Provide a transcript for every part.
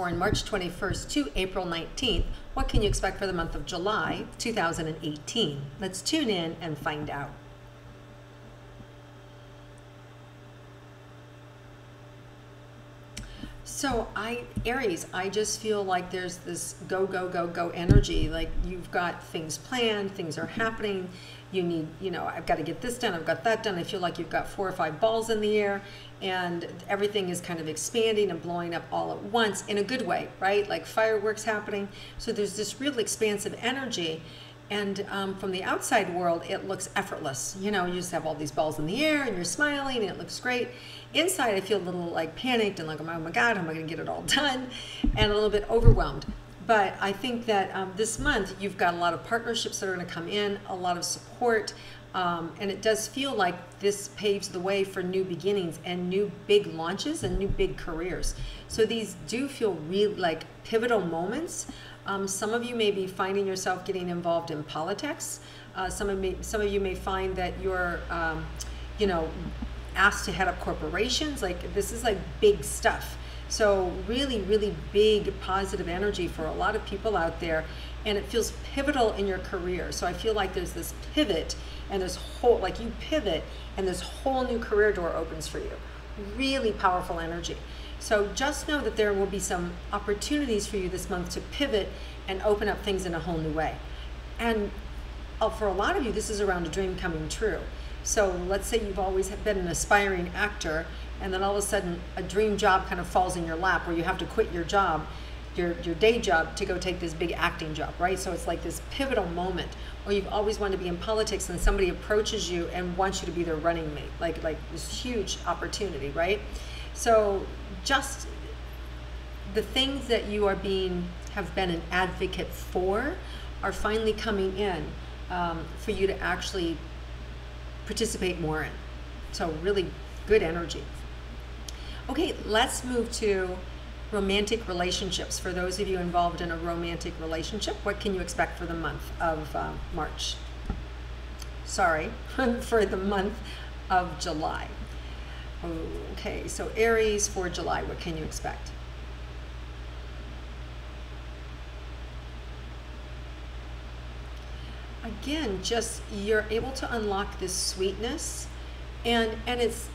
born March 21st to April 19th, what can you expect for the month of July 2018? Let's tune in and find out. So Aries, I just feel like there's this go, go, go, go energy. Like you've got things planned, things are happening. You need, I've got to get this done, I've got that done. I feel like you've got 4 or 5 balls in the air and everything is kind of expanding and blowing up all at once in a good way, right? Like fireworks happening. So there's this real expansive energy. And from the outside world, it looks effortless. You just have all these balls in the air and you're smiling and it looks great. Inside, I feel a little like panicked and like, oh my God, how am I going to get it all done? And a little bit overwhelmed. But I think that this month, you've got a lot of partnerships that are going to come in, a lot of support. And it does feel like this paves the way for new beginnings and new big launches and new big careers. So these do feel really like pivotal moments. Some of you may be finding yourself getting involved in politics. Some of you may find that you're, asked to head up corporations. Like this is like big stuff. So really, really big positive energy for a lot of people out there. And it feels pivotal in your career. So I feel like there's this pivot and this whole, like you pivot and this whole new career door opens for you. Really powerful energy. So just know that there will be some opportunities for you this month to pivot and open up things in a whole new way. And for a lot of you, this is around a dream coming true. So let's say you've always been an aspiring actor and then all of a sudden a dream job kind of falls in your lap where you have to quit your job, your day job to go take this big acting job, right? So it's like this pivotal moment. Or you've always wanted to be in politics and somebody approaches you and wants you to be their running mate, like this huge opportunity, right? So just the things that you have been an advocate for are finally coming in for you to actually participate more in. So really good energy. Okay, let's move to romantic relationships. For those of you involved in a romantic relationship, what can you expect for the month of March? Sorry, for the month of July. Okay, so Aries for July, what can you expect? Again, just you're able to unlock this sweetness and it's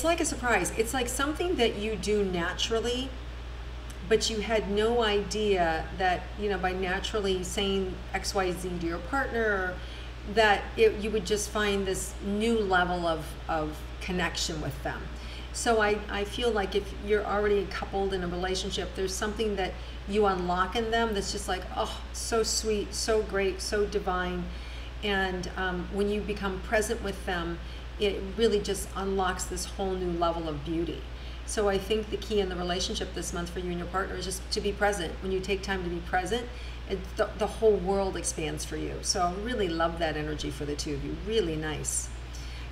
like a surprise. It's like something that you do naturally, but you had no idea that, by naturally saying XYZ to your partner, that you would just find this new level of connection with them. So I feel like if you're already coupled in a relationship, there's something that you unlock in them that's just like, oh, so sweet, so great, so divine. And when you become present with them, it really just unlocks this whole new level of beauty. So I think the key in the relationship this month for you and your partner is just to be present. When you take time to be present, the whole world expands for you. So I really love that energy for the two of you. Really nice.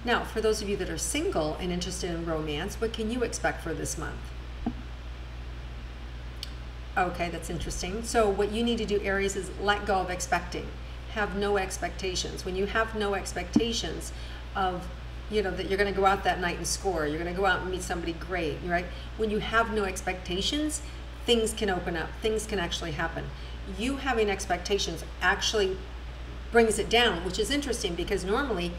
Now, for those of you that are single and interested in romance, what can you expect for this month? Okay, that's interesting. So what you need to do, Aries, is let go of expecting. Have no expectations. When you have no expectations of, that you're going to go out that night and score, you're going to go out and meet somebody great, right? When you have no expectations, things can open up. Things can actually happen. You having expectations actually brings it down, which is interesting because normally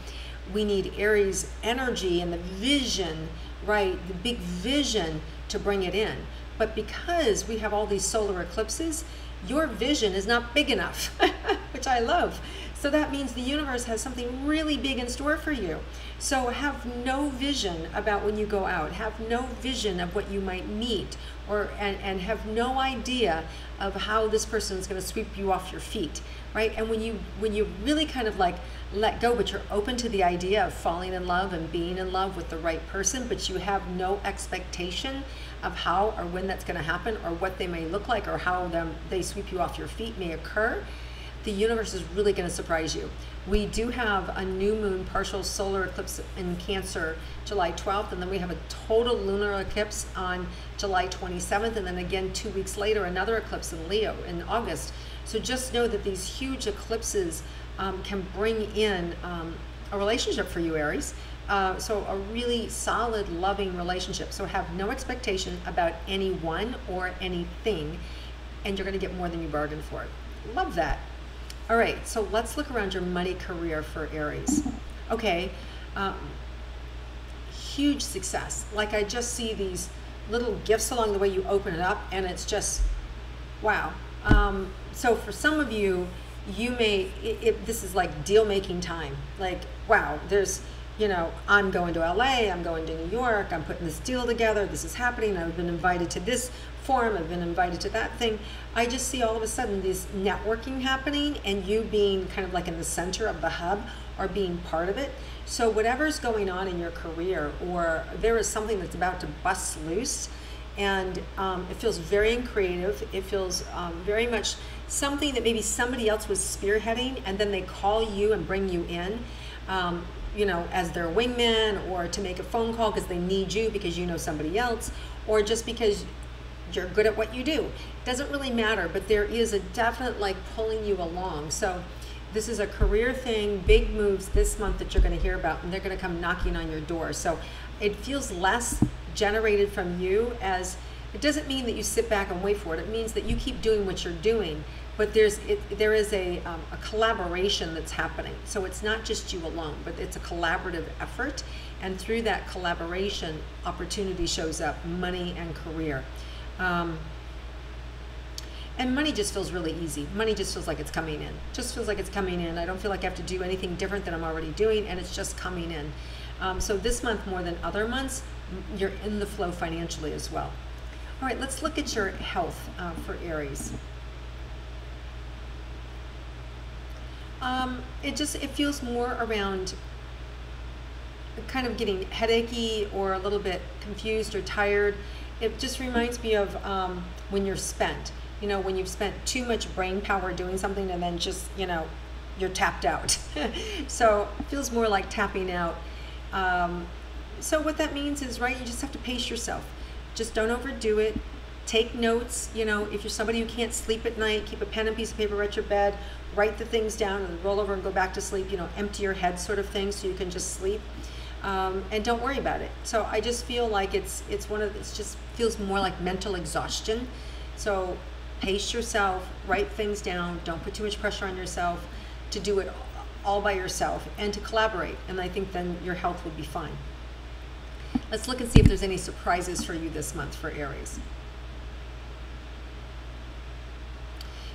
we need Aries energy and the vision, right? The big vision to bring it in. But because we have all these solar eclipses, your vision is not big enough, which I love. So that means the universe has something really big in store for you. So have no vision about when you go out. Have no vision of what you might meet, and have no idea of how this person is going to sweep you off your feet, right? And when you really kind of like let go, but you're open to the idea of falling in love and being in love with the right person, but you have no expectation of how or when that's going to happen or what they may look like or how they sweep you off your feet may occur, the universe is really going to surprise you. We do have a new moon partial solar eclipse in Cancer July 12th, and then we have a total lunar eclipse on July 27th, and then again 2 weeks later another eclipse in Leo in August. So just know that these huge eclipses can bring in a relationship for you, Aries. So a really solid, loving relationship. So have no expectation about anyone or anything, and you're going to get more than you bargained for. Love that. All right, so let's look around your money career for Aries. Okay, huge success. Like I just see these little gifts along the way you open it up, and it's just, wow. So for some of you, you may, this is like deal making time. Like, wow, there's, you know, I'm going to LA, I'm going to New York, I'm putting this deal together, this is happening, I've been invited to this forum, I've been invited to that thing. I just see all of a sudden this networking happening and you being kind of like in the center of the hub or being part of it. So whatever's going on in your career, or there is something that's about to bust loose, and it feels very creative, it feels very much something that maybe somebody else was spearheading, and then they call you and bring you in, you know, as their wingman, or to make a phone call because they need you because you know somebody else, or just because you're good at what you do. It doesn't really matter, but there is a definite like pulling you along. So this is a career thing, big moves this month that you're going to hear about, and they're going to come knocking on your door. So it feels less generated from you, as it doesn't mean that you sit back and wait for it. It means that you keep doing what you're doing, but there is a collaboration that's happening. So it's not just you alone, but it's a collaborative effort, and through that collaboration, opportunity shows up, money and career. And money just feels really easy. Money just feels like it's coming in. Just feels like it's coming in. I don't feel like I have to do anything different than I'm already doing, and it's just coming in. So this month, more than other months, you're in the flow financially as well. All right, let's look at your health for Aries. It feels more around kind of getting headachy or a little bit confused or tired. It just reminds me of when you're spent. You know, when you've spent too much brain power doing something and then just, you know, you're tapped out. So it feels more like tapping out. So what that means is, right, you just have to pace yourself. Just don't overdo it. Take notes. You know, if you're somebody who can't sleep at night, keep a pen and piece of paper at your bed, write the things down and roll over and go back to sleep, you know, empty your head sort of thing so you can just sleep. And don't worry about it. So I just feel like it just feels more like mental exhaustion. So pace yourself, write things down, don't put too much pressure on yourself to do it all by yourself, and to collaborate. And I think then your health will be fine. Let's look and see if there's any surprises for you this month for Aries.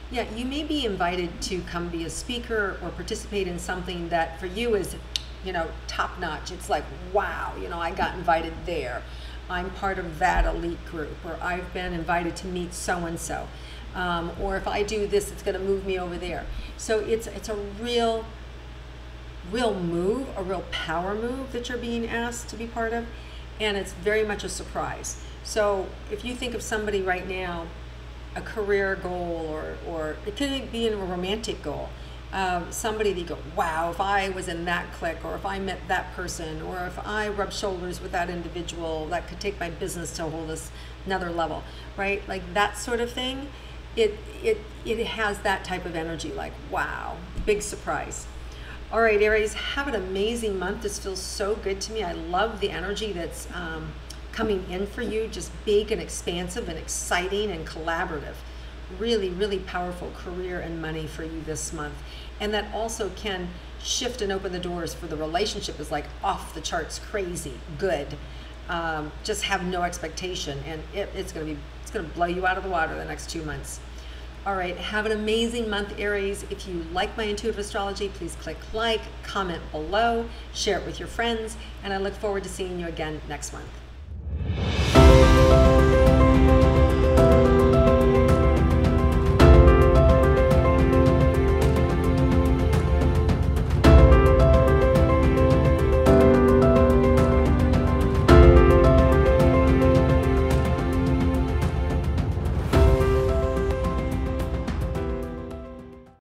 Yeah, you may be invited to come be a speaker or participate in something that for you is, you know, top notch. It's like, wow, you know, I got invited there. I'm part of that elite group, or I've been invited to meet so-and-so. Or if I do this, it's going to move me over there. So it's a real move, a real power move that you're being asked to be part of, and it's very much a surprise. So if you think of somebody right now, a career goal, or it could be a romantic goal, somebody that you go, wow, if I was in that clique, or if I met that person, or if I rubbed shoulders with that individual, that could take my business to a whole another level, right? Like that sort of thing. It has that type of energy, like, wow, big surprise. All right, Aries, have an amazing month. This feels so good to me. I love the energy that's coming in for you, just big and expansive and exciting and collaborative. Really, really powerful career and money for you this month. And that also can shift and open the doors for the relationship is like off the charts, crazy, good. Just have no expectation, and it's gonna blow you out of the water the next 2 months. All right, have an amazing month, Aries. If you like my intuitive astrology, please click like, comment below, share it with your friends, and I look forward to seeing you again next month.